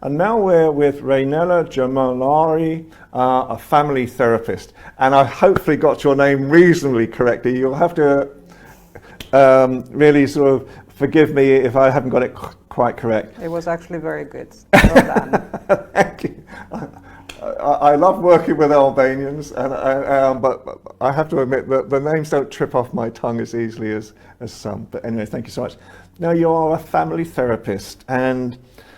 And now we're with Raynella Jamalari, a family therapist. And I hopefully got your name reasonably correctly. You'll have to really sort of forgive me if I haven't got it quite correct. It was actually very good. Well done. Thank you. I love working with Albanians, but I have to admit that the names don't trip off my tongue as easily as some. But anyway, thank you so much. Now, you are a family therapist, and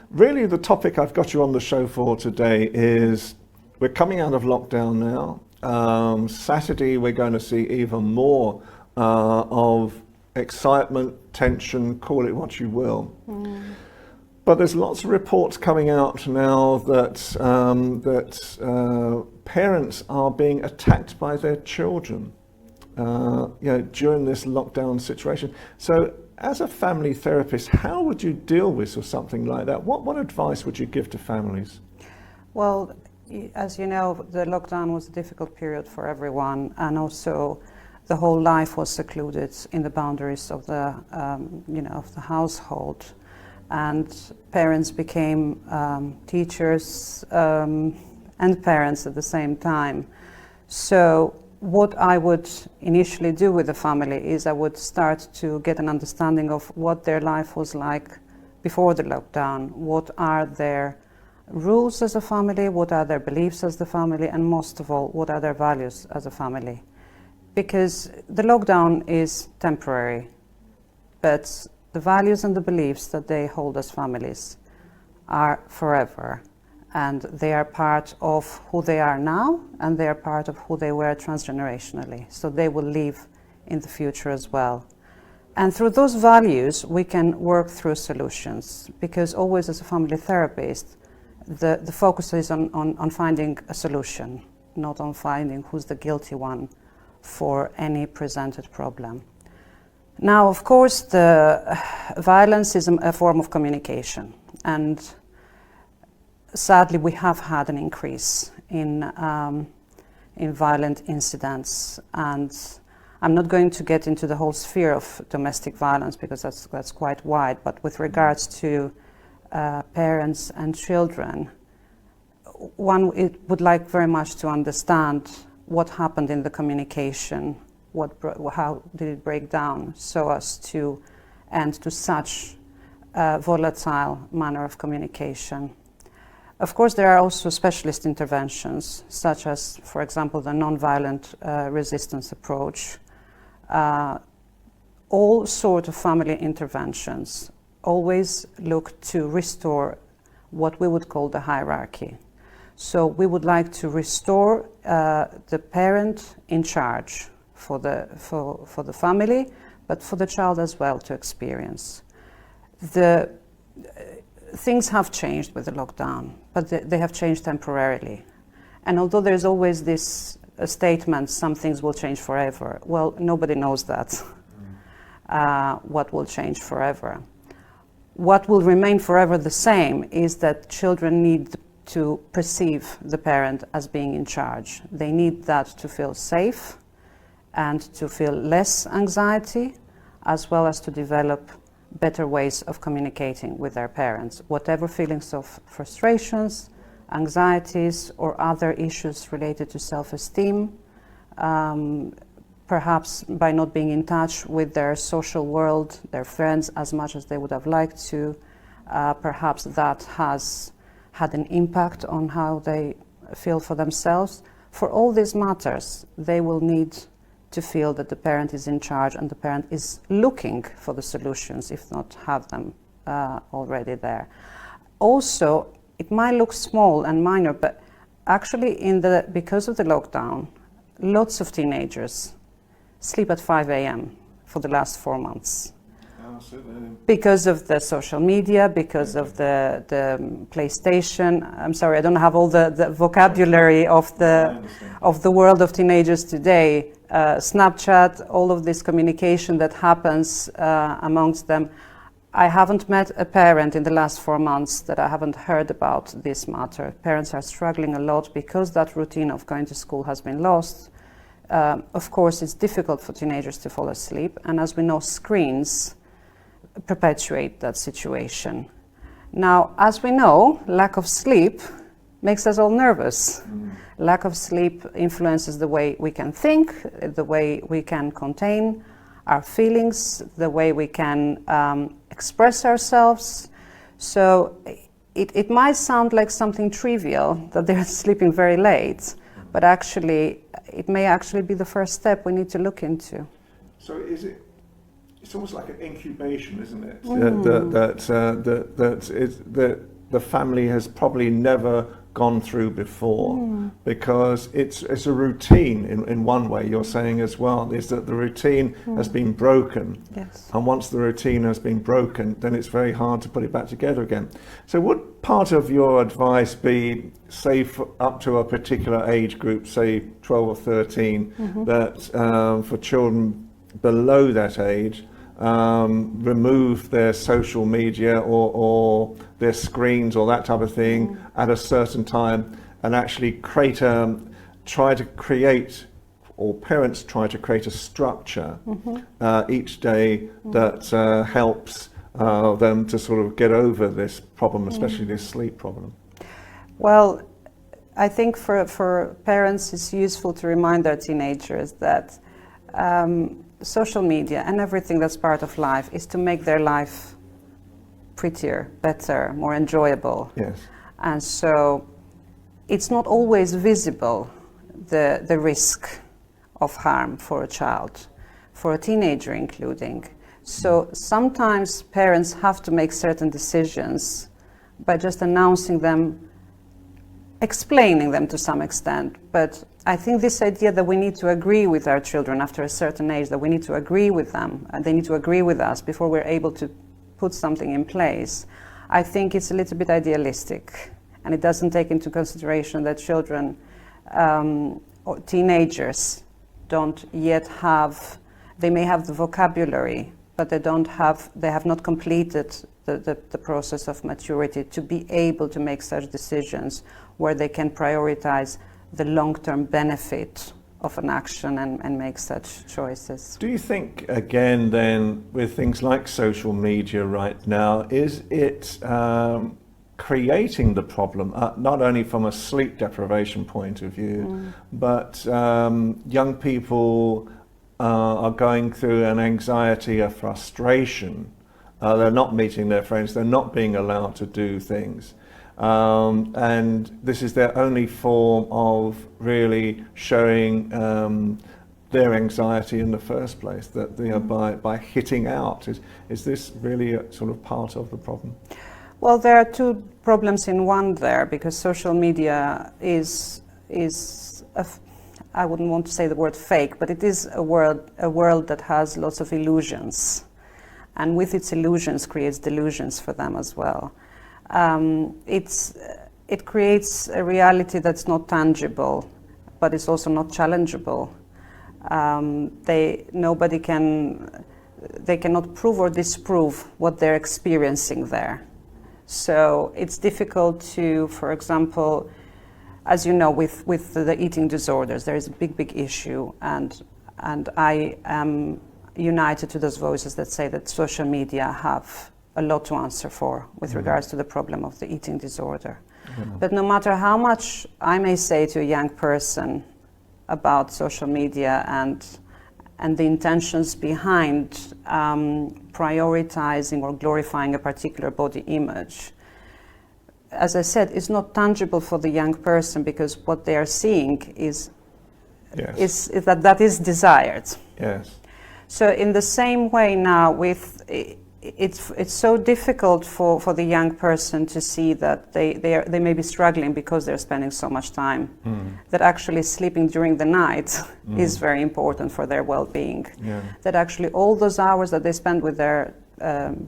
really the topic I've got you on the show for today is we're coming out of lockdown now. Saturday, we're going to see even more of excitement, tension, call it what you will. But there's lots of reports coming out now that parents are being attacked by their children, during this lockdown situation. So, as a family therapist, how would you deal with something like that? What advice would you give to families? Well, as you know, the lockdown was a difficult period for everyone, and also the whole life was secluded in the boundaries of the of the household. And parents became teachers and parents at the same time. So what I would initially do with the family is I would start to get an understanding of what their life was like before the lockdown. What are their rules as a family? What are their beliefs as the family? And most of all, what are their values as a family? Because the lockdown is temporary, but the values and the beliefs that they hold as families are forever, and they are part of who they are now, and they are part of who they were transgenerationally. So they will live in the future as well. And through those values, we can work through solutions, because always as a family therapist, the focus is on finding a solution, not on finding who's the guilty one for any presented problem. Now, of course, the violence is a form of communication, and sadly, we have had an increase in violent incidents. And I'm not going to get into the whole sphere of domestic violence because that's quite wide. But with regards to parents and children, one would like very much to understand what happened in the communication. How did it break down so as to end to such a volatile manner of communication? Of course, there are also specialist interventions, such as, for example, the nonviolent resistance approach. All sorts of family interventions always look to restore what we would call the hierarchy. So we would like to restore the parent in charge for the family, but for the child as well to experience. Things have changed with the lockdown, but they have changed temporarily. And although there's always this statement, some things will change forever, well, nobody knows that, what will change forever. What will remain forever the same is that children need to perceive the parent as being in charge. They need that to feel safe and to feel less anxiety, as well as to develop better ways of communicating with their parents. Whatever feelings of frustrations, anxieties, or other issues related to self-esteem, perhaps by not being in touch with their social world, their friends, as much as they would have liked to, perhaps that has had an impact on how they feel for themselves. For all these matters, they will need to feel that the parent is in charge and the parent is looking for the solutions, if not have them already there. Also, it might look small and minor, but actually because of the lockdown, lots of teenagers sleep at 5 a.m. for the last 4 months. Because of the social media, because of the PlayStation. I'm sorry, I don't have all the vocabulary of the world of teenagers today. Snapchat, all of this communication that happens amongst them. I haven't met a parent in the last 4 months that I haven't heard about this matter. Parents are struggling a lot because that routine of going to school has been lost. Of course, it's difficult for teenagers to fall asleep, and as we know, screens perpetuate that situation. Now, as we know, lack of sleep makes us all nervous. Lack of sleep influences the way we can think, the way we can contain our feelings, the way we can express ourselves. So it might sound like something trivial that they're sleeping very late, but actually it may actually be the first step we need to look into. So it's almost like an incubation, isn't it? That the family has probably never gone through before, because it's a routine in one way. You're saying as well is that the routine has been broken. Yes. And once the routine has been broken, then it's very hard to put it back together again. So would part of your advice be, say, up to a particular age group, say 12 or 13, that for children below that age, remove their social media or their screens or that type of thing at a certain time, and actually try to create, or parents try to create a structure each day that helps them to sort of get over this problem, especially this sleep problem? Well, I think for parents it's useful to remind their teenagers that social media and everything that's part of life is to make their life prettier, better, more enjoyable. Yes. And so it's not always visible, the risk of harm for a child, for a teenager including. So sometimes parents have to make certain decisions by just announcing them, explaining them to some extent. But I think this idea that we need to agree with our children after a certain age, that we need to agree with them, and they need to agree with us before we're able to put something in place, I think it's a little bit idealistic. And it doesn't take into consideration that children or teenagers don't yet have, they may have the vocabulary, but they have not completed the process of maturity to be able to make such decisions where they can prioritize the long-term benefit of an action and make such choices. Do you think, again, then, with things like social media right now, is it creating the problem, not only from a sleep deprivation point of view, but young people are going through an anxiety, a frustration. They're not meeting their friends, they're not being allowed to do things. And this is their only form of really showing their anxiety in the first place, that by hitting out. Is this really a sort of part of the problem? Well, there are two problems in one there, because social media is I wouldn't want to say the word fake, but it is a world that has lots of illusions, and with its illusions creates delusions for them as well. It creates a reality that's not tangible, but it's also not challengeable. They cannot prove or disprove what they're experiencing there. So it's difficult to, for example, as you know, with the eating disorders, there is a big issue, and I am united to those voices that say that social media have a lot to answer for with regards to the problem of the eating disorder. But no matter how much I may say to a young person about social media and the intentions behind prioritizing or glorifying a particular body image, as I said, it's not tangible for the young person, because what they are seeing is that is desired. Yes. So in the same way now, it's so difficult for the young person to see that they may be struggling because they're spending so much time, that actually sleeping during the night is very important for their well-being. Yeah. That actually all those hours that they spend with their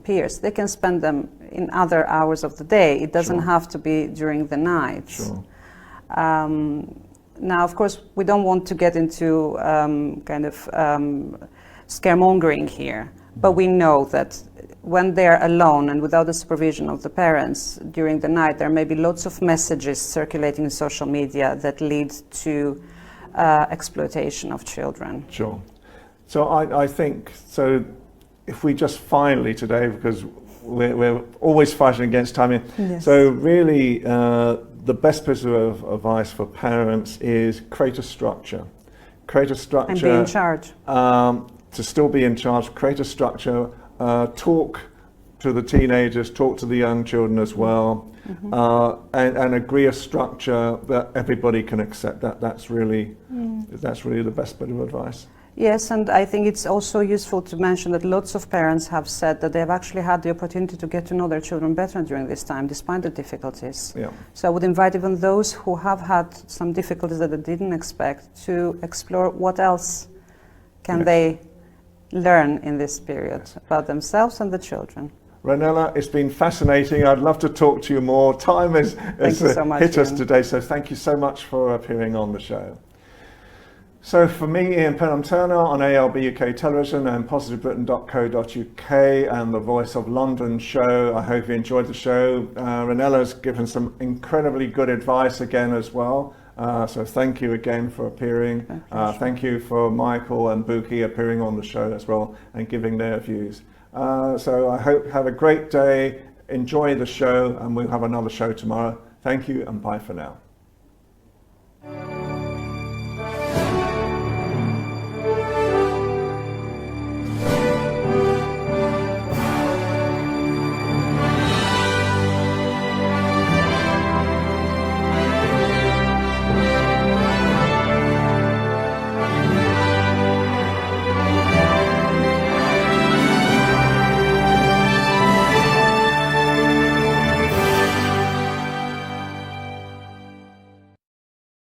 peers, they can spend them in other hours of the day. It doesn't have to be during the night. Sure. Now, of course, we don't want to get into scaremongering here, but we know that when they're alone and without the supervision of the parents during the night, there may be lots of messages circulating in social media that lead to exploitation of children. Sure. So I think, so if we just finally today, because we're always fighting against time. Yes. So really, the best piece of advice for parents is create a structure. Create a structure. And be in charge. To still be in charge, create a structure, talk to the teenagers, talk to the young children as well, and agree a structure that everybody can accept. That's really the best bit of advice. Yes, and I think it's also useful to mention that lots of parents have said that they've actually had the opportunity to get to know their children better during this time, despite the difficulties. Yeah. So I would invite even those who have had some difficulties that they didn't expect to explore what else can they learn in this period about themselves and the children. Ranella, it's been fascinating. I'd love to talk to you more. Time has so much, hit us Ian. today, so thank you so much for appearing on the show. So for me, Ian Penham-Turner on ALB UK Television and positivebritain.co.uk and the Voice of London show, I hope you enjoyed the show. Ranella's given some incredibly good advice again as well. So thank you again for appearing. Thank you for Michael and Buki appearing on the show as well and giving their views. So I hope you have a great day, enjoy the show, and we'll have another show tomorrow. Thank you and bye for now.